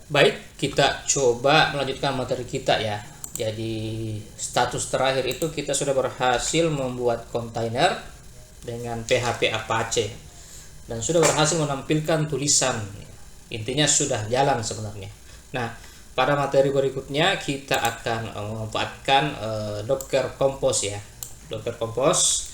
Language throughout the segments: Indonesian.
Baik, kita coba melanjutkan materi kita ya. Jadi status terakhir itu kita sudah berhasil membuat kontainer dengan PHP Apache dan sudah berhasil menampilkan tulisan. Intinya sudah jalan sebenarnya. Nah, pada materi berikutnya kita akan memanfaatkan Docker Compose ya. Docker Compose.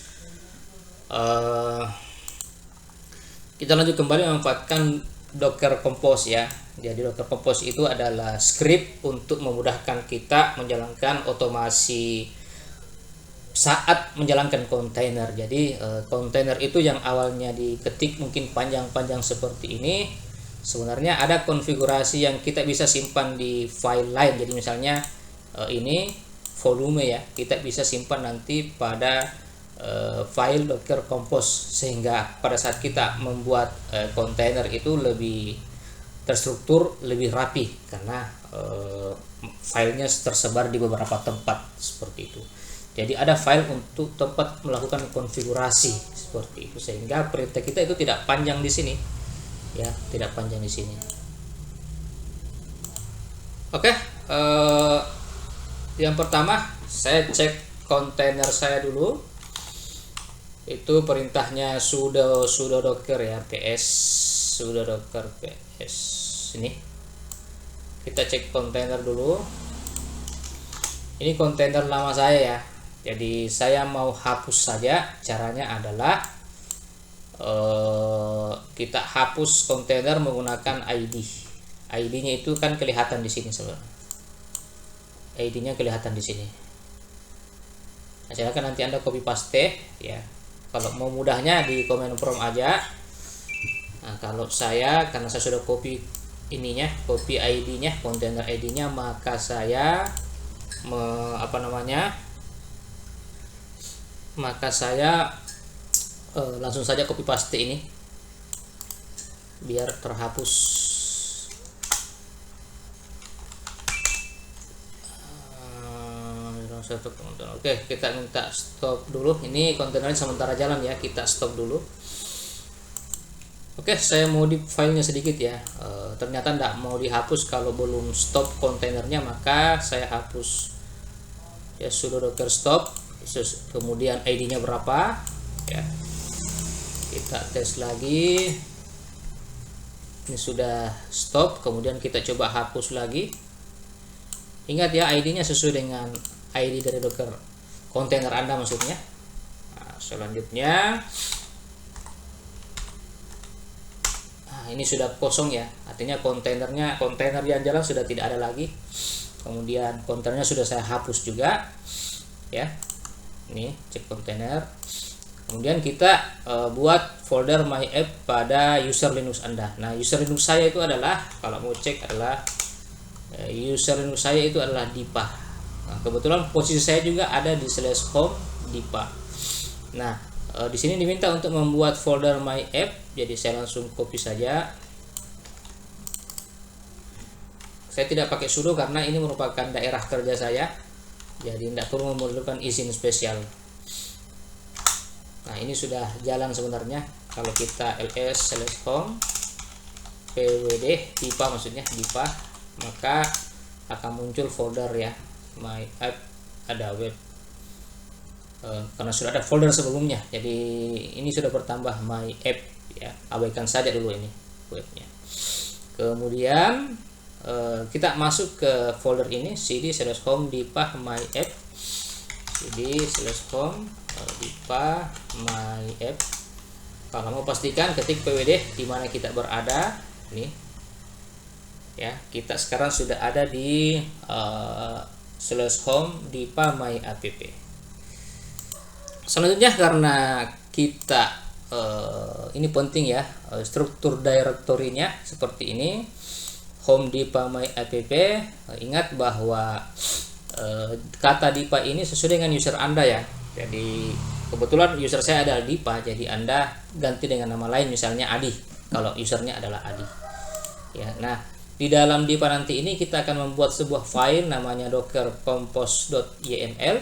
Kita lanjut kembali memanfaatkan Docker Compose ya. Jadi Docker Compose itu adalah script untuk memudahkan kita menjalankan otomasi saat menjalankan kontainer. Jadi kontainer itu yang awalnya diketik mungkin panjang-panjang seperti ini, sebenarnya ada konfigurasi yang kita bisa simpan di file lain. Jadi misalnya ini volume ya, kita bisa simpan nanti pada file Docker Compose, sehingga pada saat kita membuat kontainer itu lebih terstruktur, lebih rapi karena filenya tersebar di beberapa tempat seperti itu. Jadi ada file untuk tempat melakukan konfigurasi seperti itu, sehingga perintah kita itu tidak panjang di sini ya, tidak panjang di sini. Oke, yang pertama saya cek kontainer saya dulu. Itu perintahnya sudo docker ya, ps sudo docker ps. Ini kita cek kontainer dulu. Ini kontainer lama saya ya, jadi saya mau hapus saja. Caranya adalah kita hapus kontainer menggunakan ID nya itu kan kelihatan di sini sebenarnya. ID nya kelihatan di sini. Nah, silakan nanti Anda copy paste ya. Kalau mau mudahnya di command prompt aja. Nah, kalau saya karena saya sudah copy ininya, copy ID-nya, kontainer ID-nya, maka saya langsung saja copy paste ini biar terhapus. Oke, kita minta stop dulu. Ini kontainernya sementara jalan ya, kita stop dulu. Oke, saya modif filenya sedikit ya. Ternyata tidak mau dihapus kalau belum stop kontainernya, maka saya hapus ya, sudo docker stop, kemudian ID-nya berapa ya. Kita tes lagi. Ini sudah stop, kemudian kita coba hapus lagi. Ingat ya, ID-nya sesuai dengan ID dari Docker kontainer Anda maksudnya. Nah, selanjutnya ini sudah kosong ya, artinya kontainer yang jalan sudah tidak ada lagi. Kemudian kontainernya sudah saya hapus juga ya. Ini cek kontainer. Kemudian kita buat folder my app pada user Linux Anda. Nah, user Linux saya itu adalah, kalau mau cek adalah user Linux saya itu adalah dipa. Nah, kebetulan posisi saya juga ada di /home dipa. Nah, di sini diminta untuk membuat folder my app, jadi saya langsung copy saja. Saya tidak pakai sudo karena ini merupakan daerah kerja saya, jadi tidak perlu memerlukan izin spesial. Nah, ini sudah jalan sebenarnya. Kalau kita ls /home pwd dipa, maksudnya dipa, maka akan muncul folder ya, my app, ada web, karena sudah ada folder sebelumnya, jadi ini sudah bertambah my app ya. Abaikan saja dulu ini webnya. Kemudian kita masuk ke folder ini, cd /home dipa my app, cd /home dipa my app. Kalau mau pastikan ketik pwd di mana kita berada. Ini ya, kita sekarang sudah ada di /home dipa my app. Selanjutnya, karena kita ini penting ya, struktur directory-nya seperti ini, home dipa my app. Ingat bahwa kata dipa ini sesuai dengan user Anda ya. Jadi kebetulan user saya adalah dipa, jadi Anda ganti dengan nama lain, misalnya Adi kalau usernya adalah Adi ya. Nah, di dalam dipa nanti ini kita akan membuat sebuah file namanya dockercompose.yml.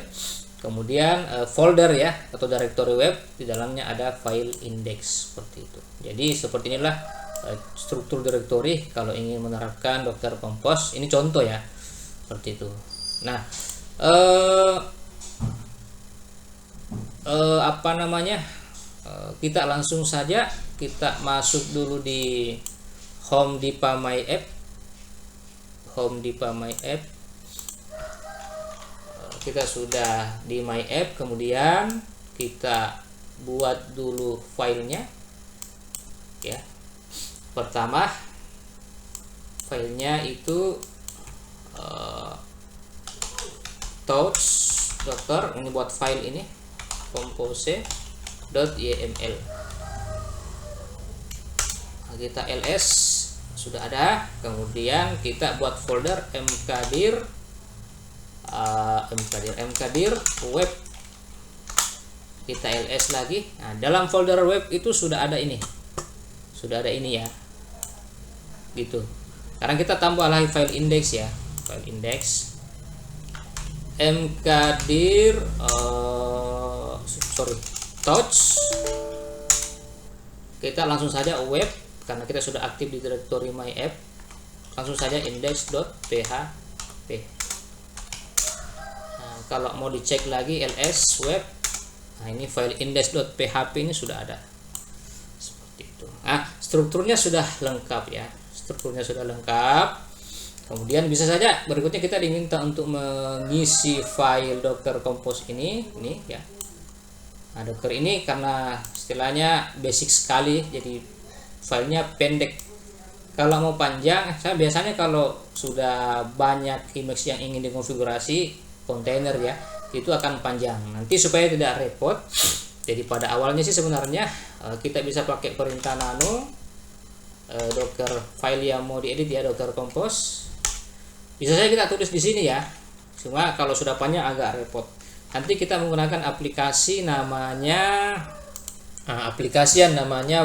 Kemudian folder ya, atau directory web, di dalamnya ada file index seperti itu. Jadi seperti inilah struktur direktori kalau ingin menerapkan Docker Compose. Ini contoh ya, seperti itu. Nah, kita langsung saja kita masuk dulu di Home Dipa My App. Kita sudah di My App, kemudian kita buat dulu filenya ya. Pertama filenya itu touch Docker, ini buat file ini compose.yml. Kita ls sudah ada, kemudian kita buat folder mkdir web, kita ls lagi. Nah, dalam folder web itu sudah ada ini ya, gitu. Sekarang kita tambah lagi file index ya, file index mkdir touch. Kita langsung saja web, karena kita sudah aktif di directory my app, langsung saja index.php. Nah, kalau mau dicek lagi ls web, nah ini file index.php ini sudah ada, seperti itu. Nah, strukturnya sudah lengkap ya, kemudian bisa saja berikutnya kita diminta untuk mengisi file Docker Compose ini ya. Nah, Docker ini karena istilahnya basic sekali, jadi filenya pendek. Kalau mau panjang, saya biasanya kalau sudah banyak image yang ingin dikonfigurasi kontainer ya, itu akan panjang. Nanti supaya tidak repot, jadi pada awalnya sih sebenarnya kita bisa pakai perintah nano Docker file yang mau diedit ya, Docker Compose. Bisa saja kita tulis di sini ya. Cuma kalau sudah panjang agak repot. Nanti kita menggunakan aplikasi namanya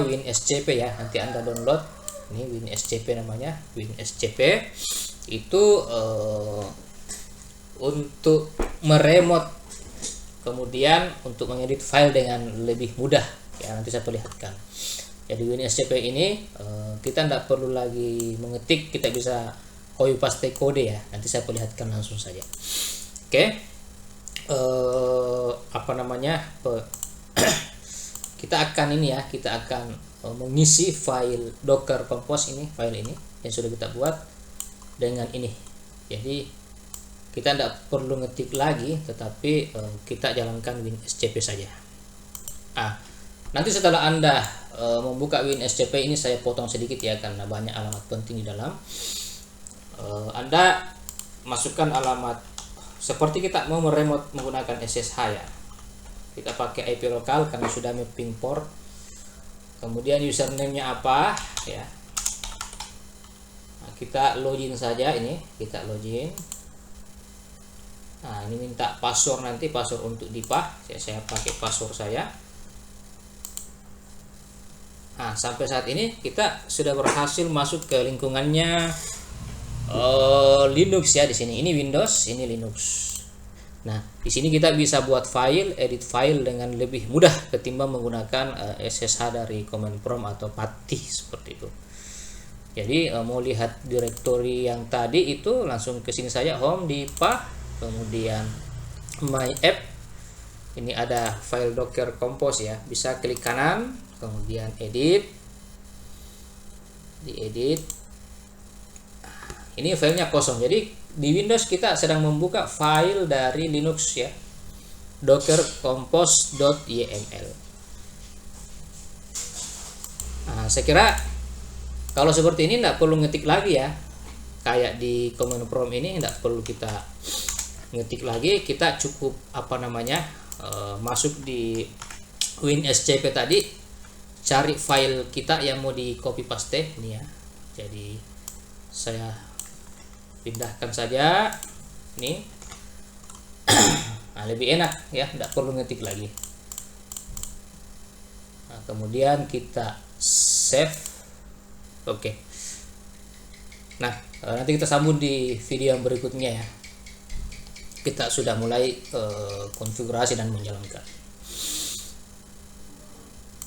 WinSCP ya. Nanti Anda download. Ini WinSCP namanya, WinSCP. Itu untuk meremote, kemudian untuk mengedit file dengan lebih mudah ya, nanti saya perlihatkan. Jadi WinSCP ini kita tidak perlu lagi mengetik, kita bisa copy paste kode ya, nanti saya perlihatkan langsung saja. Oke. Kita akan mengisi file Docker Compose ini, file ini yang sudah kita buat dengan ini. Jadi kita tidak perlu ngetik lagi, tetapi kita jalankan WinSCP saja. Nanti setelah Anda membuka WinSCP ini, saya potong sedikit ya karena banyak alamat penting di dalam. Anda masukkan alamat seperti kita mau meremote menggunakan SSH ya. Kita pakai IP lokal karena sudah mapping port. Kemudian username-nya apa ya. Nah, kita login saja ini, kita login. Nah, ini minta password, nanti password untuk Dipa. Saya pakai password saya. Nah, sampai saat ini kita sudah berhasil masuk ke lingkungannya Linux ya. Di sini ini Windows, ini Linux. Nah, di sini kita bisa buat file, edit file dengan lebih mudah ketimbang menggunakan SSH dari command prompt atau PATI seperti itu. Jadi mau lihat directory yang tadi itu langsung ke sini saja, home Dipa, kemudian my app. Ini ada file Docker Compose ya. Bisa klik kanan, kemudian edit, diedit. Ini filenya kosong, jadi di Windows kita sedang membuka file dari Linux ya, Docker Compose.yml. Nah, saya kira kalau seperti ini tidak perlu ngetik lagi ya, kayak di command prompt ini tidak perlu kita ngetik lagi. Kita cukup masuk di WinSCP tadi, cari file kita yang mau di copy paste ini ya. Jadi saya pindahkan saja ini. Nah, lebih enak ya, tidak perlu ngetik lagi. Nah, kemudian kita save. Oke. Nah, nanti kita sambung di video yang berikutnya ya. Kita sudah mulai konfigurasi dan menjalankan.